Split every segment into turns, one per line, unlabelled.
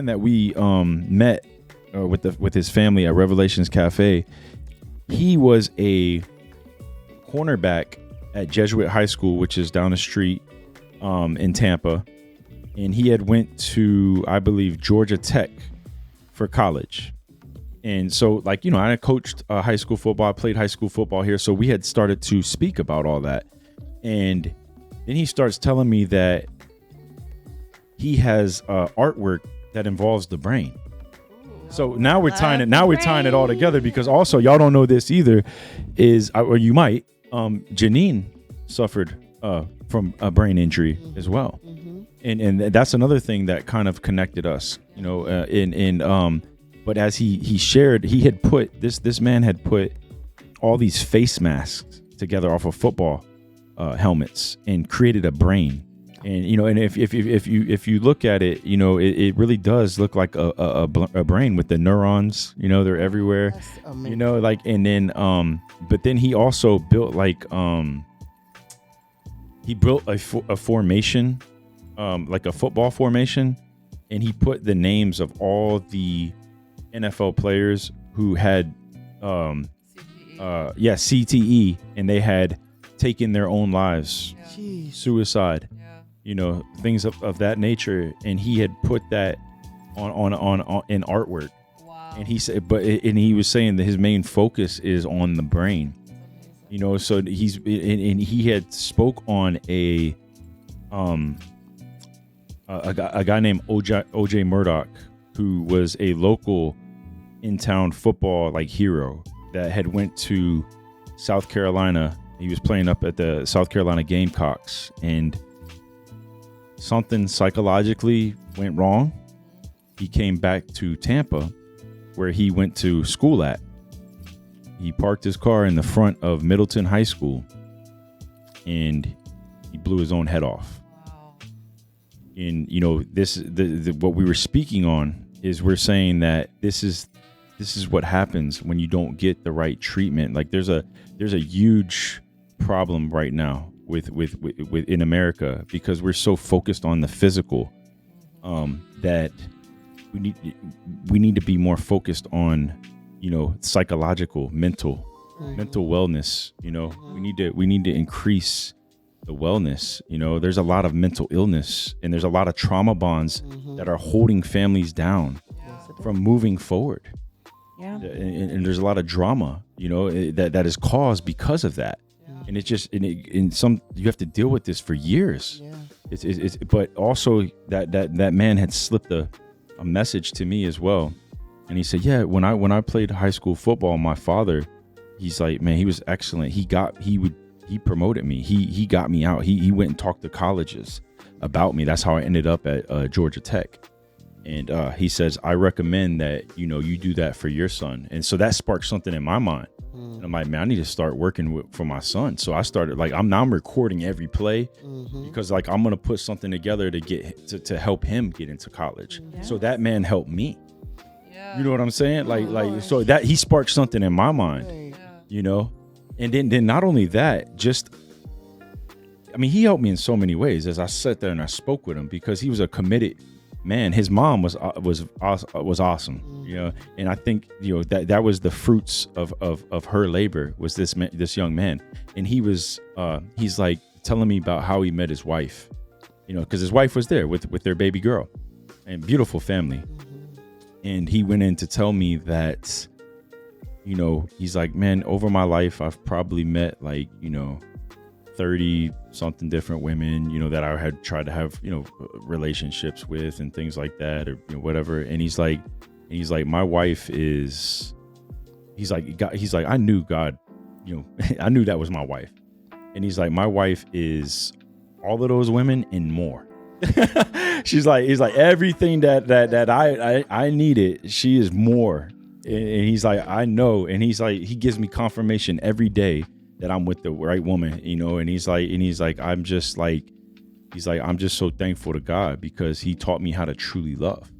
man that we met with his family at Revelations Cafe, he was a cornerback at Jesuit High School, which is down the street in Tampa, and he had went to, I believe, Georgia Tech for college. And so, like, you know, I had coached high school football, I played high school football here, so we had started to speak about all that. And then he starts telling me that he has artwork that involves the brain. So now we're tying it all together, because also y'all don't know this either, is, or you might, Jannine suffered from a brain injury as well. And that's another thing that kind of connected us, you know, but as he shared, he had put this man had put all these face masks together off of football helmets and created a brain. And, you know, and if you look at it, you know, it really does look like a brain with the neurons, you know, they're everywhere, you know, like, and then, but then he also built he built a formation, like a football formation, and he put the names of all the NFL players who had, CTE, and they had taken their own lives, suicide, you know, things of that nature, and he had put that on in artwork. Wow. And he said, and he was saying that his main focus is on the brain, you know. So and he had spoke on a guy named OJ Murdoch, who was a local in town football like hero that had went to South Carolina. He was playing up at the South Carolina Gamecocks, and something psychologically went wrong. He came back to Tampa, where he went to school at. He parked his car in the front of Middleton High School, and he blew his own head off. Wow. And, you know, this what we were speaking on is, we're saying that this is what happens when you don't get the right treatment. Like, there's a huge problem right now with in America, because we're so focused on the physical, that we need to be more focused on, you know, psychological, mental wellness. You know, we need to increase the wellness. You know, there's a lot of mental illness, and there's a lot of trauma bonds that are holding families down from moving forward. Yeah. And there's a lot of drama, you know, that is caused because of that. And it's just, you have to deal with this for years. Yeah. But also that man had slipped a message to me as well. And he said, yeah, when I played high school football, my father, he's like, man, he was excellent. He promoted me. He got me out. He went and talked to colleges about me. That's how I ended up at Georgia Tech. And he says, I recommend that, you know, you do that for your son. And so that sparked something in my mind. And I'm like, man, I need to start working for my son. So I started, like, I'm recording every play, because, like, I'm going to put something together to help him get into college. Yeah. So that man helped me. Yeah. You know what I'm saying? Like, so that he sparked something in my mind, you know? And then not only that, he helped me in so many ways as I sat there and I spoke with him, because he was a committed man. His mom was awesome, you know, and I think, you know, that was the fruits of her labor, was this young man. And he's like telling me about how he met his wife, you know, because his wife was there with their baby girl, and beautiful family. And he went in to tell me that, you know, he's like, man, over my life, I've probably met, like, you know, 30 something different women, you know, that I had tried to have, you know, relationships with and things like that, or, you know, whatever. And he's like, my wife is, he's like, I knew God, you know, I knew that was my wife. And he's like, my wife is all of those women and more. He's like, everything that I needed, she is more. And he's like, I know. And he's like, he gives me confirmation every day that I'm with the right woman, you know. And he's like, I'm just so thankful to God, because he taught me how to truly love,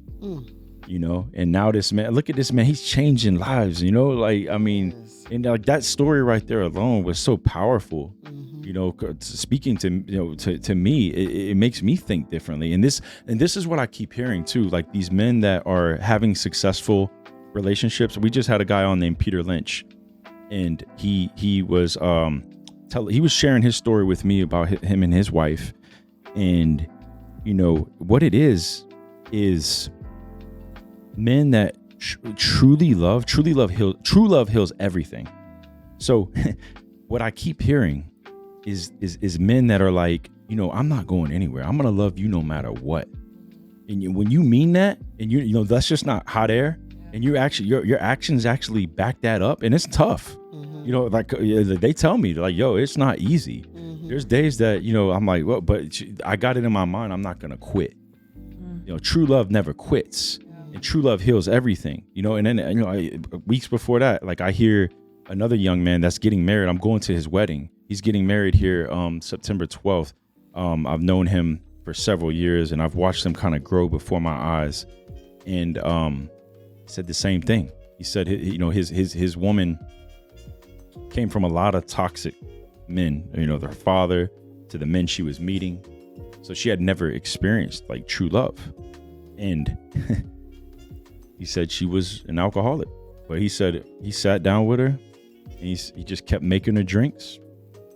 you know. And now this man, look at this man, he's changing lives, you know, like, I mean, and like that story right there alone was so powerful, speaking to me, it makes me think differently. And this is what I keep hearing too, like these men that are having successful relationships. We just had a guy on named Peter Lynch, and he was sharing his story with me about him and his wife. And what it is men that true love heals everything. So what I keep hearing is men that are like, I'm not going anywhere. I'm going to love you no matter what. And when you mean that, and that's just not hot air, and you actually, your actions actually back that up, and it's tough. Like they tell me, like, yo, it's not easy. There's days that, I'm like, well, but I got it in my mind, I'm not going to quit. True love never quits. And true love heals everything, and then, weeks before that, like I hear another young man that's getting married. I'm going to his wedding. He's getting married here, September 12th. I've known him for several years, and I've watched him kind of grow before my eyes. And he said the same thing. He said, his woman came from a lot of toxic men, their father to the men she was meeting. So she had never experienced like true love. And he said she was an alcoholic, but he said he sat down with her, and he just kept making her drinks,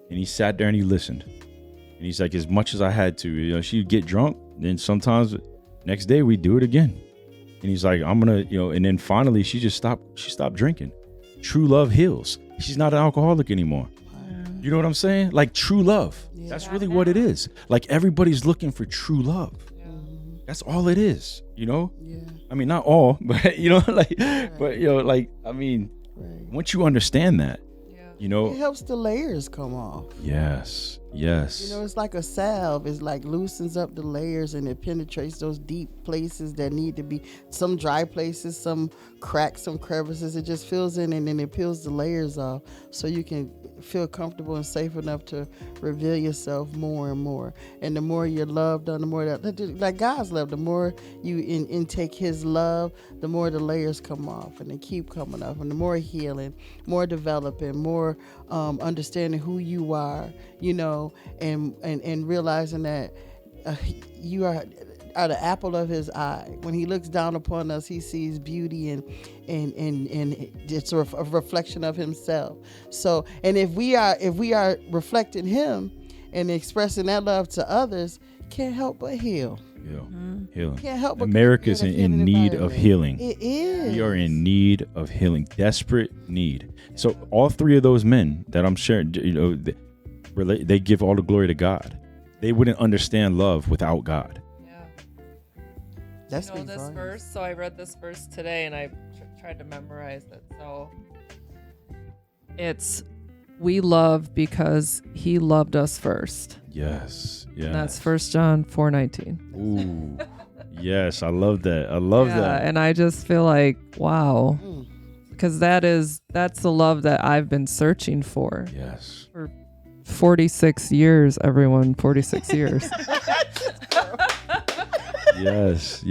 and he sat there and he listened. And he's like, as much as I had to, she'd get drunk, then sometimes next day we do it again. And he's like, I'm gonna, and then finally she stopped drinking. True love heals. She's not an alcoholic anymore. You know what I'm saying? Like true love. Yeah. That's really what it is. Like everybody's looking for true love. That's all it is, Yeah. I mean, not all, but once you understand that,
it helps the layers come off.
Yes.
It's like a salve. It's like loosens up the layers, and it penetrates those deep places that need to be, some dry places, some cracks, some crevices. It just fills in, and then it peels the layers off, so you can feel comfortable and safe enough to reveal yourself more and more. And the more you're loved on, the more like God's love, the more you intake his love, the more the layers come off, and they keep coming off, and the more healing, more developing, more understanding who you are, and realizing that you are the apple of his eye. When he looks down upon us, he sees beauty, and it's a reflection of himself. So, and if we are reflecting him and expressing that love to others, can't help but heal.
Healing.
Can't help but
America's in need of healing.
It is.
We are in need of healing, desperate need. So all three of those men that I'm sharing, they give all the glory to God. They wouldn't understand love without God.
Yeah.
That's
this verse. So I read this verse today, and I tried to memorize it. So it's, we love because he loved us first.
Yes. Yeah.
And that's 1 John 4:19.
Ooh. Yes, I love that. I love that.
And I just feel like, wow. Because that's the love that I've been searching for.
Yes.
For 46 years, everyone. 46 years.
Yes.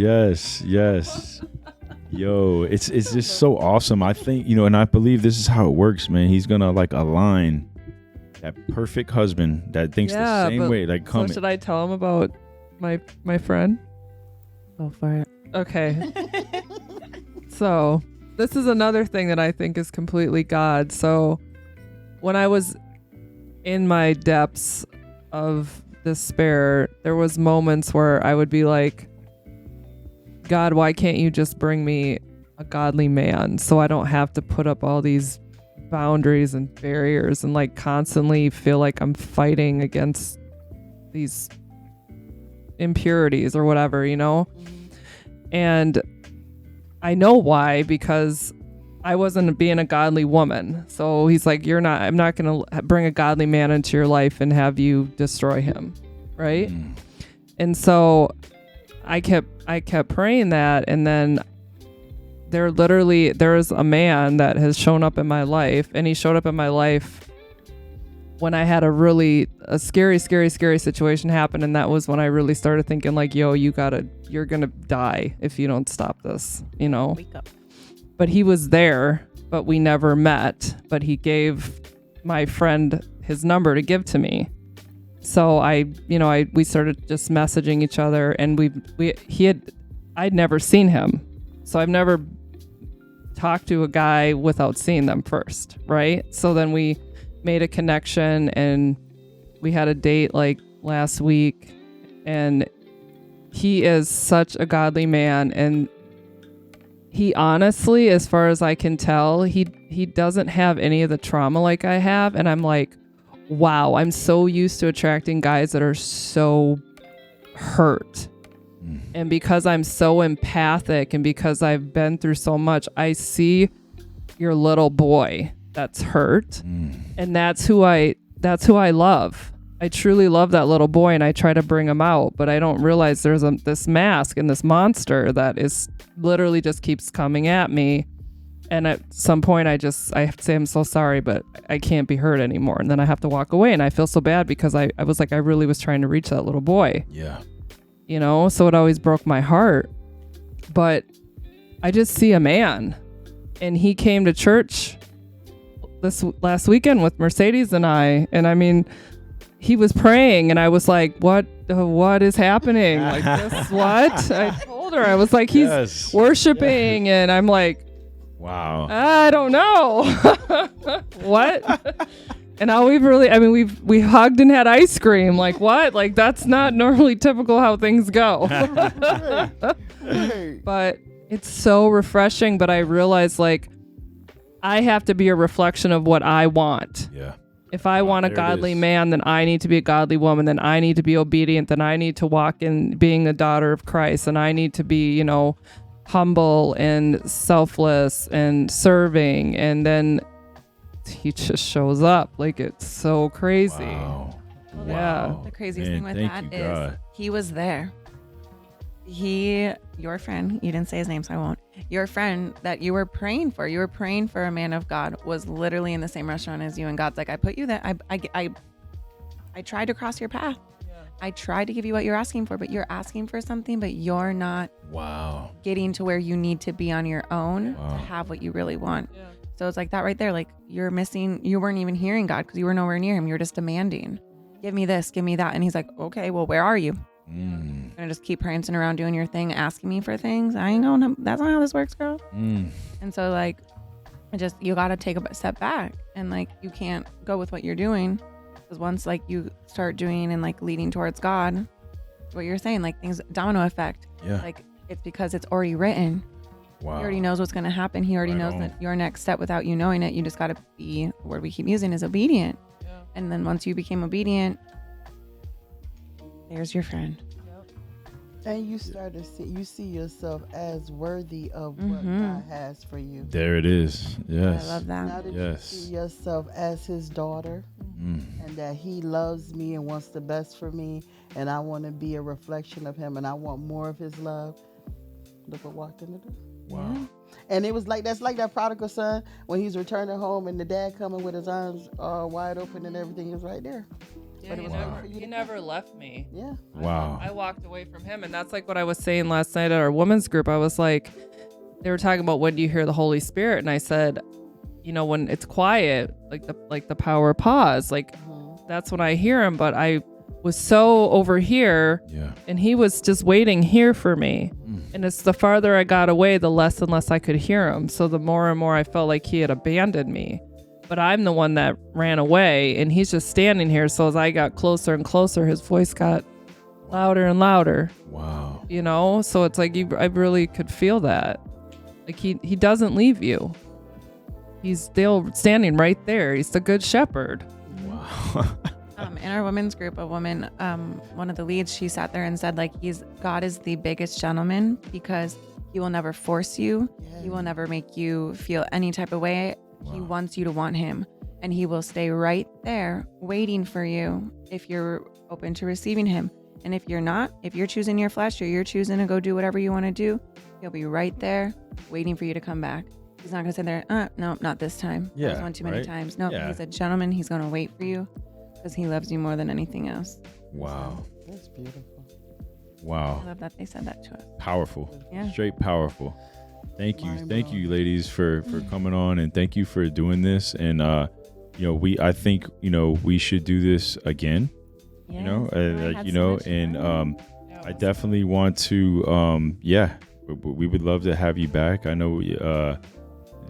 Yo, it's just so awesome. I think, and I believe this is how it works, man. He's gonna like align that perfect husband that thinks the same way. Like,
so should I tell him about my friend?
Go for it.
Okay. So this is another thing that I think is completely God. So when I was in my depths of despair, there was moments where I would be like, God, why can't you just bring me a godly man so I don't have to put up all these boundaries and barriers and like constantly feel like I'm fighting against these impurities or whatever, And I know why, because I wasn't being a godly woman. So he's like, I'm not going to bring a godly man into your life and have you destroy him. Right. And so I kept praying that. And then there's a man that has shown up in my life, and he showed up in my life when I had a scary situation happen. And that was when I really started thinking like, yo, you're going to die if you don't stop this,
Wake up.
But he was there, but we never met. But he gave my friend his number to give to me. So we started just messaging each other, and I'd never seen him. So I've never talked to a guy without seeing them first, right? So then we made a connection, and we had a date like last week, and he is such a godly man, and he honestly, as far as I can tell, he doesn't have any of the trauma like I have. And I'm like, wow, I'm so used to attracting guys that are so hurt. And because I'm so empathic and because I've been through so much, I see your little boy that's hurt. And that's who I love. I truly love that little boy, and I try to bring him out, but I don't realize there's this mask and this monster that is literally just keeps coming at me. And at some point I have to say, I'm so sorry, but I can't be hurt anymore. And then I have to walk away, and I feel so bad because I was like, I really was trying to reach that little boy.
Yeah.
So it always broke my heart. But I just see a man, and he came to church this last weekend with Mercedes and I mean, he was praying, and I was like, what is happening? Like, this, what? I told her, I was like, he's worshiping, and I'm like,
wow,
I don't know. What? And all we hugged and had ice cream. Like, what? Like, that's not normally typical how things go. But it's so refreshing. But I realize, like, I have to be a reflection of what I want.
Yeah.
If I want a godly man, then I need to be a godly woman. Then I need to be obedient. Then I need to walk in being a daughter of Christ. And I need to be, humble and selfless and serving. And then he just shows up. Like, it's so crazy.
Wow.
Yeah.
Wow.
The craziest thing with
Thank
that
you,
is
God.
he was there. Your friend, you didn't say his name, so I won't. Your friend that you were praying for a man of God, was literally in the same restaurant as you, and God's like, I put you there. I tried to cross your path. Yeah. I tried to give you what you're asking for, but you're asking for something, but you're not getting to where you need to be on your own to have what you really want. Yeah. So it's like that right there. Like, you weren't even hearing God because you were nowhere near him. You were just demanding, give me this, give me that. And he's like, okay, well, where are you? You're gonna just keep prancing around doing your thing, asking me for things. I ain't going. That's not how this works, girl. And so, like, you gotta take a step back, and like, you can't go with what you're doing, because once like you start doing and like leading towards God, what you're saying, like, things domino effect.
Yeah.
Like, it's because it's already written.
Wow.
He already knows what's gonna happen. He already knows that your next step without you knowing it. You just gotta be, the word we keep using is obedient. Yeah. And then once you became obedient, there's your friend.
Yep. And you start to see yourself as worthy of what God has for you.
There it is. Yes.
I love that.
Now that you see yourself as his daughter, and that he loves me and wants the best for me, and I want to be a reflection of him, and I want more of his love. Look what walked in the door.
Wow.
Yeah. And it was like, that's like that prodigal son when he's returning home and the dad coming with his arms wide open and everything is right there.
Yeah,
but
he never left me.
Yeah.
Wow.
I walked away from him, and that's like what I was saying last night at our women's group. I was like, they were talking about, when do you hear the Holy Spirit? And I said, when it's quiet, like the power pause, like that's when I hear him. But I was so over here, and he was just waiting here for me. And it's the farther I got away, the less and less I could hear him. So the more and more I felt like he had abandoned me. But I'm the one that ran away, and he's just standing here. So as I got closer and closer, his voice got louder and louder.
Wow.
So it's like, I really could feel that. Like, he doesn't leave you. He's still standing right there. He's the good shepherd.
Wow.
In our women's group, a woman, one of the leads, she sat there and said, like, God is the biggest gentleman, because he will never force you. Yeah. He will never make you feel any type of way. Wow. He wants you to want him, and he will stay right there waiting for you if you're open to receiving him. And if you're not, if you're choosing your flesh, or you're choosing to go do whatever you want to do, he'll be right there waiting for you to come back. He's not going to sit there, no, not this time.
Yeah,
that was one too many times. No,
yeah.
He's a gentleman. He's going to wait for you because he loves you more than anything else.
Wow.
That's beautiful.
Wow.
I love that they said that to us.
Powerful.
Yeah.
Straight powerful. Thank you, ladies, for coming on, and thank you for doing this. And I think, we should do this again,
Yeah,
I definitely want to, we would love to have you back. I know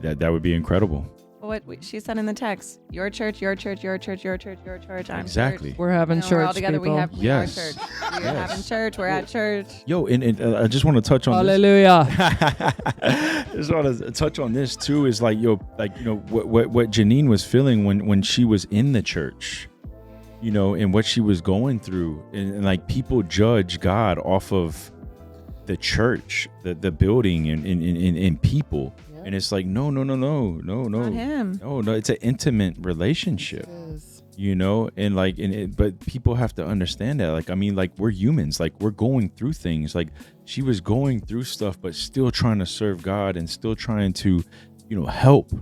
that would be incredible.
what she said in the text, your church, your church, your church, your church, your church. I'm
Exactly.
church.
We're having church,
We're all together.
people.
We are
Yes.
church. We're having church. We're at church.
Yo, and I just want to touch on this.
Hallelujah.
Just want to touch on this too. Is what Jannine was feeling when she was in the church, and what she was going through, and like people judge God off of the church, the building, and people, and it's like no,
Not him.
no, it's an intimate relationship. But people have to understand that. We're humans. We're going through things. She was going through stuff, but still trying to serve God and still trying to, help.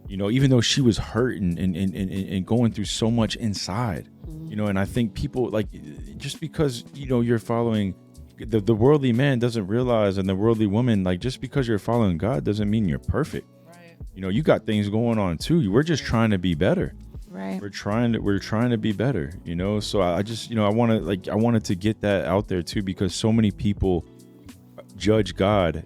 Even though she was hurting and going through so much inside. And I think people just because you're following the worldly man doesn't realize, and the worldly woman, just because you're following God doesn't mean you're perfect. Right. You got things going on too. We're just trying to be better.
Right.
We're trying to be better, so I just, I wanted to get that out there too, because so many people judge God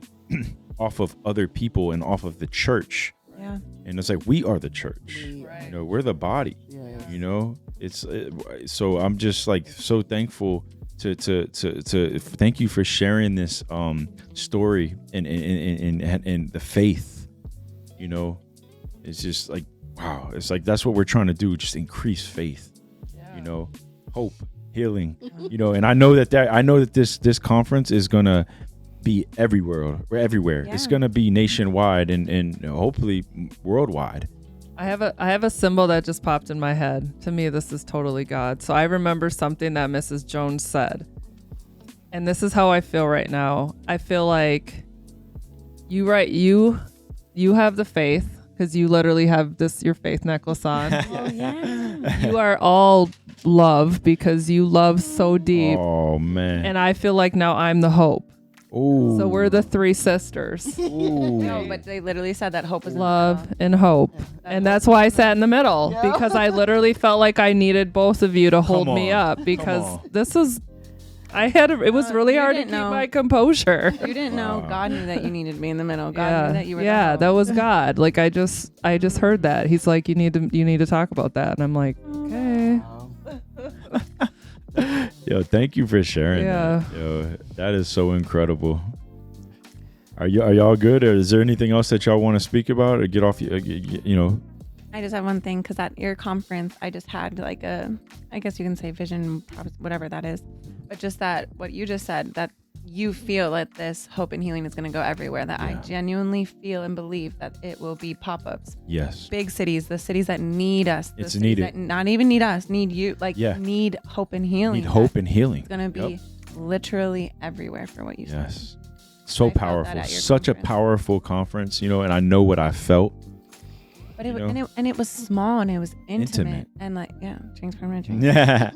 off of other people and off of the church.
Yeah.
And it's we are the church,
Right.
we're the body, so I'm just so thankful to thank you for sharing this story and the faith. It's just wow, it's that's what we're trying to do, just increase faith. Hope, healing, and I know that this conference is gonna be everywhere.
Yeah.
It's gonna be nationwide and hopefully worldwide.
I have a symbol that just popped in my head. To me, this is totally God. So I remember something that Mrs. Jones said. And this is how I feel right now. I feel like you have the faith, because you literally have your faith necklace on.
Oh yeah.
You are all love, because you love so deep.
Oh man.
And I feel like now I'm the hope.
Ooh.
So we're the three sisters.
Ooh.
No, but they literally said that hope is
Love and hope. And that's why I sat in the middle, because I literally felt like I needed both of you to hold me up, because this is, it was really hard to keep my composure.
You didn't know God knew that you needed me in the middle. God
Yeah,
knew that you were
yeah,
the
that
hope.
was God. I just heard that. He's like, you need to talk about that. And I'm like, okay.
Yo, thank you for sharing.
Yeah.
That. Yo, that is so incredible. Are y'all good, or is there anything else that y'all want to speak about or get off?
I just have one thing, because at your conference, I just had I guess you can say vision, whatever that is, but just that what you just said, that you feel that this hope and healing is going to go everywhere. That I genuinely feel and believe that it will be pop-ups.
Yes.
Big cities, the cities that need us. The
It's
cities
needed.
that not even need us, need you. Need hope and healing.
Need hope and healing.
It's going to be literally everywhere for what you said.
Yes. So
I felt that
powerful.
at your
Such a
conference.
powerful conference, and I know what I felt.
But it was small, and it was intimate. And transformative.
Yeah.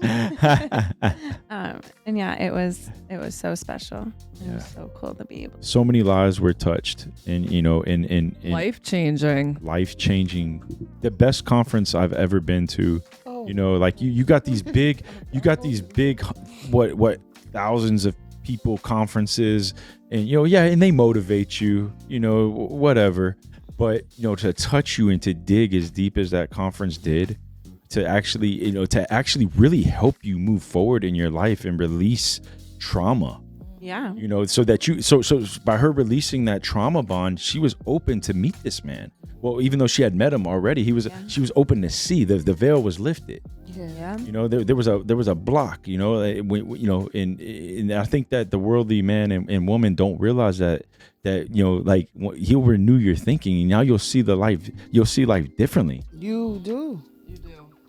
And it was so special. It was so cool to be able to.
So many lives were touched, and in
Life changing.
The best conference I've ever been to. You got these big, what thousands of people conferences, and and they motivate you, whatever. But to touch you and to dig as deep as that conference did, to actually really help you move forward in your life and release trauma.
Yeah.
So that so by her releasing that trauma bond, she was open to meet this man. Well, even though she had met him already, she was open to see the veil was lifted.
Yeah.
There was a block, and I think that the worldly man and woman don't realize that he'll renew your thinking, and now you'll see life differently.
You do.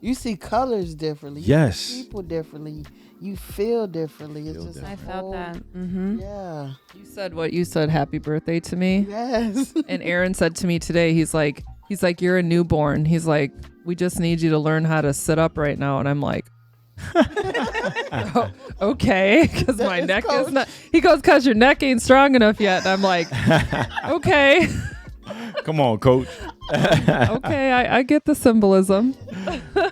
You see colors differently.
Yes.
You see people differently. You feel differently. It's just
I felt that. Mm-hmm.
Yeah.
You said what you said, happy birthday to me.
Yes.
And Aaron said to me today, he's like, you're a newborn. He's like, we just need you to learn how to sit up right now. And I'm like, oh, okay, because my neck is not. He goes, because your neck ain't strong enough yet. And I'm like, okay.
Come on, coach.
Okay, I get the symbolism.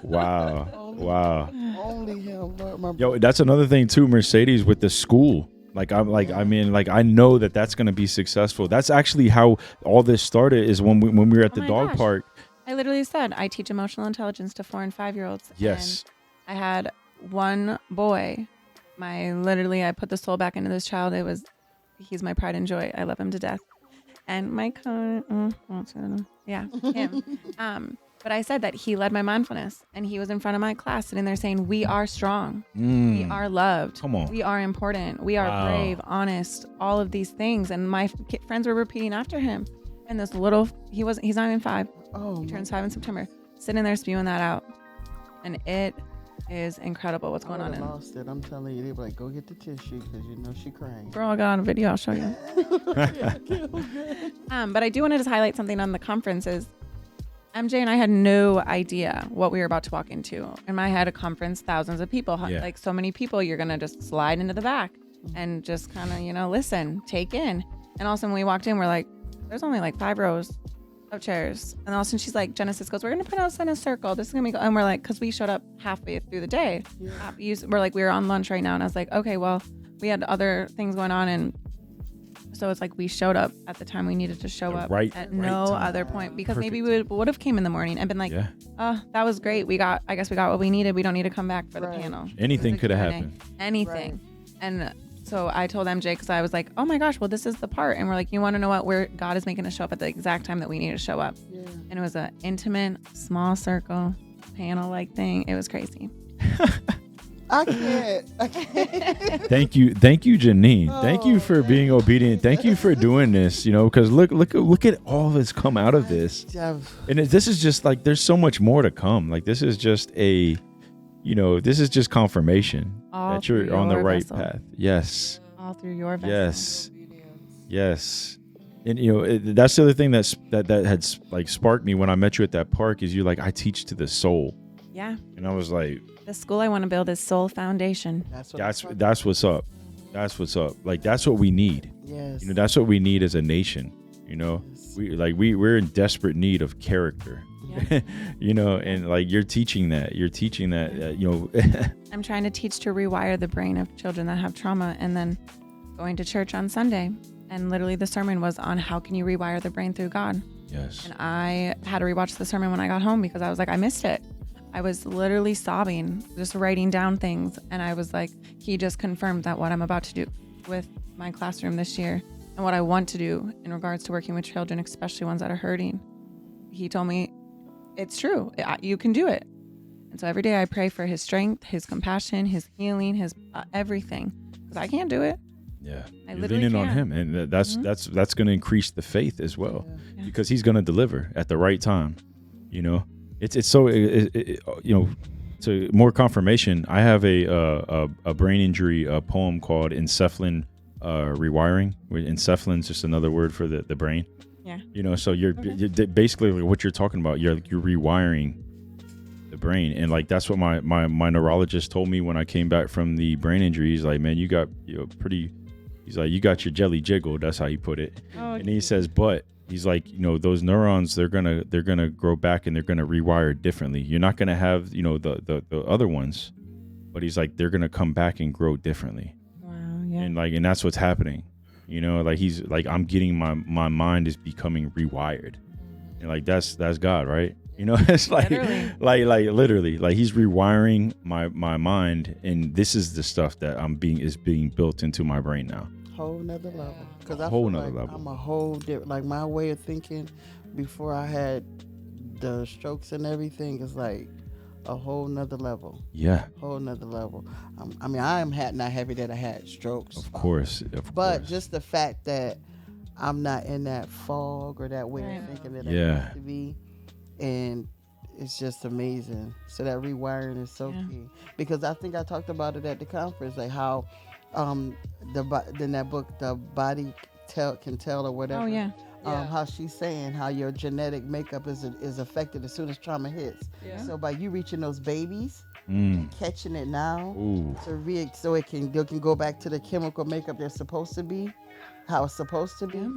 Wow. Wow.
Only him, Lord, my
Yo, that's another thing too, Mercedes, with the school. Like I'm like I mean like I know that that's going to be successful. That's actually how all this started is when we were at the
my
dog
gosh.
park.
I literally said I teach emotional intelligence to 4 and 5-year-olds.
Yes.
And I had one boy. I put the soul back into this child. He's my pride and joy. I love him to death. And my him. But I said that he led my mindfulness, and he was in front of my class sitting there saying, "We are strong. We are loved.
Come on.
We are important. We are brave, honest, all of these things." And my friends were repeating after him. And this little, he's not even 5.
Oh,
He turns 5 in September. Sitting there spewing that out. And it is incredible what's going on in
lost it. I'm telling you, they be like, go get the tissue because you know she crying.
Girl, I got on a video. I'll show you. But I do want to just highlight something on the conferences. MJ and I had no idea what we were about to walk into. In my head, a conference, thousands of people,
Yeah.
like so many people, you're going to just slide into the back and just kind of, listen, take in. And all of a sudden when we walked in, we're like, there's only like 5 rows of chairs. And all of a sudden she's like, Genesis goes, we're going to put us in a circle. This is going to be, and we're like, because we showed up halfway through the day.
Yeah.
We're like, we were on lunch right now. And I was like, okay, well, we had other things going on. And so it's like we showed up at the time we needed to show up at no
time.
other point, because
Perfect
maybe we would have came in the morning and been like,
Yeah.
oh, that was great. I guess we got what we needed. We don't need to come back for the
Right.
panel.
Anything
The
could have
Q&A.
happened.
Anything. And so I told MJ, because I was like, oh my gosh, well, this is the part. And we're like, you want to know what? Where God is making us show up at the exact time that we need to show up.
Yeah.
And it was an intimate, small circle, panel-like thing. It was crazy.
I can't.
Thank you, Jannine. Thank you for being obedient. Thank you for doing this. Because look at all that's come out of this. And this is just like there's so much more to come. Like this is just this is just confirmation
All
that you're
through
on the
your
right
vessel.
path. Yes,
All through your vessel.
yes. And that's the other thing that had like sparked me when I met you at that park is you're like, I teach to the soul,
Yeah.
and I was like,
The school I want to build is Soul Foundation.
that's what's up. That's what's up. Like that's what we need.
Yes.
That's what we need as a nation. We're in desperate need of character.
Yeah.
And like you're teaching that.
I'm trying to teach to rewire the brain of children that have trauma, and then going to church on Sunday. And literally the sermon was on how can you rewire the brain through God.
Yes.
And I had to rewatch the sermon when I got home because I was like, I missed it. I was literally sobbing, just writing down things. And I was like, he just confirmed that what I'm about to do with my classroom this year and what I want to do in regards to working with children, especially ones that are hurting. He told me, it's true. You can do it. And so every day I pray for his strength, his compassion, his healing, his everything. Because I can't do it.
Yeah.
I
You're
literally
leaning on
can.
Mm-hmm. him, and that's going to increase the faith as well,
Yeah.
because he's going to deliver at the right time. It's so to more confirmation. I have a brain injury poem called encephalin rewiring. Encephalin's just another word for the brain.
Yeah.
So you're basically like what you're talking about. You're rewiring the brain, and like that's what my neurologist told me when I came back from the brain injury. He's like, man, you got he's like, you got your jelly jiggled. That's how he put it.
Oh,
And he says, but he's like, those neurons, they're gonna grow back and they're gonna rewire differently. You're not gonna have the other ones, but he's like, they're gonna come back and grow differently.
wow. Yeah.
And that's what's happening. Like he's like, I'm getting my mind is becoming rewired, and like that's God, right? It's like
Literally.
literally, like he's rewiring my mind, and this is the stuff that is being built into my brain now.
Whole nother level. Because I
Whole
feel
nother
like
level.
I'm a whole different, like my way of thinking before I had the strokes and everything is like a whole nother level.
Yeah,
Whole nother level. I am not happy that I had strokes.
of course.
But just the fact that I'm not in that fog or that way
Right.
of thinking that
Yeah.
I used to be. And it's just amazing. So that rewiring is so
Yeah.
key. Because I think I talked about it at the conference, like how in that book, The Body Can Tell or whatever.
Oh, yeah.
How she's saying how your genetic makeup is affected as soon as trauma hits.
Yeah.
So by you reaching those babies, catching it now,
Ooh.
so they can go back to the chemical makeup they're supposed to be, how it's supposed to be.
Yeah.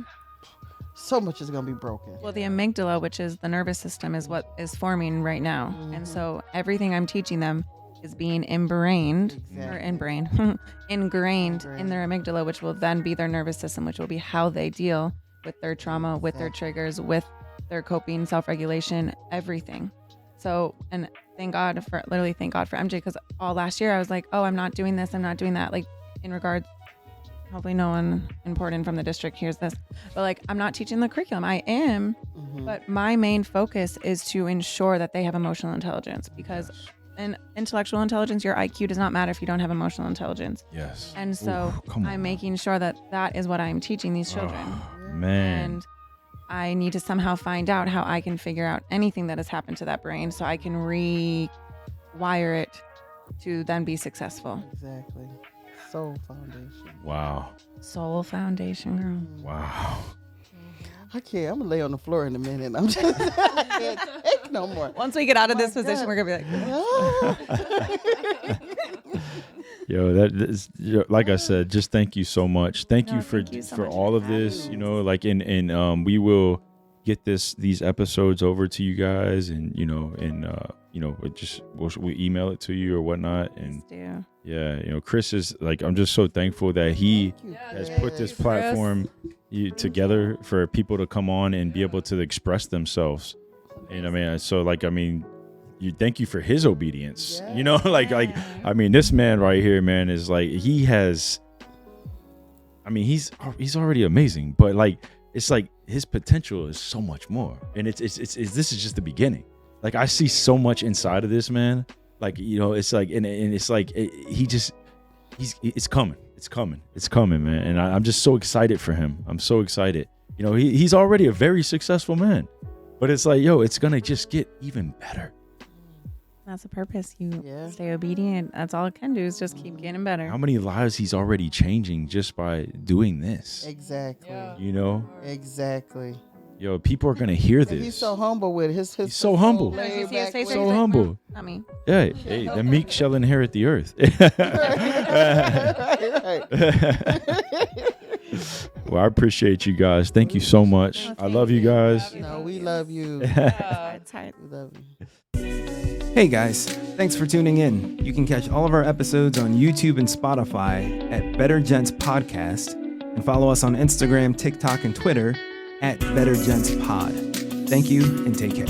so much is gonna be broken.
Well, the amygdala, which is the nervous system, is what is forming right now. And so everything I'm teaching them is being ingrained in their amygdala, which will then be their nervous system, which will be how they deal with their trauma, with their triggers, with their coping, self-regulation, everything. So, and thank God for MJ, because all last year I was like, oh, I'm not doing this, I'm not doing that. Like, in regards, hopefully no one important from the district hears this, but like, I'm not teaching the curriculum. I am, but my main focus is to ensure that they have emotional intelligence, because in intellectual intelligence, your IQ does not matter if you don't have emotional intelligence.
Yes.
And so I'm making sure that that is what I'm teaching these children.
Oh, man.
And I need to somehow find out how I can figure out anything that has happened to that brain so I can rewire it to then be successful.
Exactly. Soul foundation.
Wow.
Soul foundation, girl.
Wow.
I can't. I'm gonna lay on the floor in a minute. I'm just I can't take no more.
Once we get out of this position, we're gonna be like,
Yo, that is, like I said, just thank you so much. Thank you for
so
for
much
all
for
of this.
having
You know, like we will get these episodes over to you guys, and we'll email it to you or whatnot. And
do.
yeah, Chris is like, I'm just so thankful that he has put this platform together for people to come on and be able to express themselves. And you thank you for his obedience. This man right here, man, is like, he's already amazing, but like, it's like his potential is so much more. And it's this is just the beginning. Like, I see so much inside of this man. Like, it's like, and it's like, it's coming, man. And I'm just so excited for him. I'm so excited. He's already a very successful man, but it's like, it's going to just get even better.
That's the purpose. You stay obedient. That's all it can do, is just keep getting better.
How many lives he's already changing just by doing this?
Exactly. Exactly.
People are gonna hear this.
He's so humble with his.
He's so humble. So humble.
Not me.
Yeah. Hey, the meek shall inherit the earth. Well, I appreciate you guys. Thank you so much. I love you guys.
No, we love you.
It's hard.
We love you.
Hey guys, thanks for tuning in. You can catch all of our episodes on YouTube and Spotify at Better Gents Podcast, and follow us on Instagram, TikTok, and Twitter at Better Gents Pod. Thank you and take care.